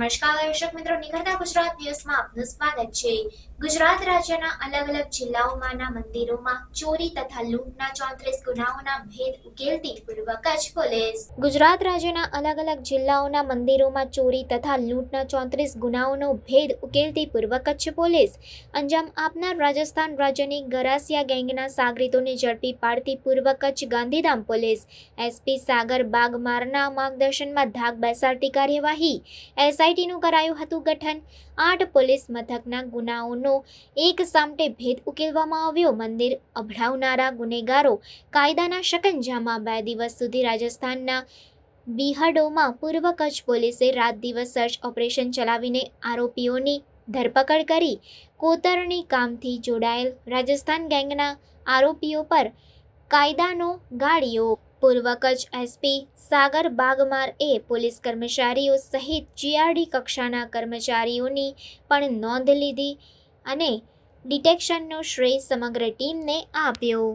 નમસ્કાર દર્શક મિત્રો, નિખરતા ગુજરાત ન્યૂઝમાં આપનું સ્વાગત છે। ગુજરાત રાજ્યના અલગ અલગ જિલ્લાઓમાંના મંદિરોમાં ચોરી તથા લૂંટના 34 ગુનાઓના ભેદ ઉકેલતી પૂર્વ કચ્છ પોલીસ। ગુજરાત રાજ્યના અલગ અલગ જિલ્લાઓના મંદિરોમાં ચોરી તથા લૂંટના 34 ગુનાઓનો ભેદ ઉકેલતી પૂર્વ કચ્છ પોલીસ અંજામ આપનાર રાજસ્થાન રાજ્યની ગરાસિયા ગેંગના સાગરીતોને ઝડપી પાડતી પૂર્વ કચ્છ ગાંધીધામ પોલીસ એસપી સાગર બાગમારના માર્ગદર્શનમાં ધાક બેસાડતી કાર્યવાહી। એસઆઈટીનું કરાયું હતું ગઠન। 8 પોલીસ મથકના ગુનાઓનો એક સામટે ભેદ ઉકેલવામાં આવ્યો। મંદિર અભડાવનારા ગુનેગારો કાયદાના શકંજામાં। 2 દિવસ સુધી રાજસ્થાનના બિહડોમાં પૂર્વ કચ્છ પોલીસે રાત દિવસ સર્ચ ઓપરેશન ચલાવીને આરોપીઓની ધરપકડ કરી। કોતરણી કામથી જોડાયેલ રાજસ્થાન ગેંગના આરોપીઓ પર કાયદાનો ગાળિયો। પૂર્વ કચ્છ એસપી સાગર બાગમાર એ પોલીસ કર્મચારીઓ સહિત જીઆરડી કક્ષાના કર્મચારીઓની પણ નોંધ લીધી અને ડિટેક્શનનો શ્રેય સમગ્ર ટીમને આપ્યો।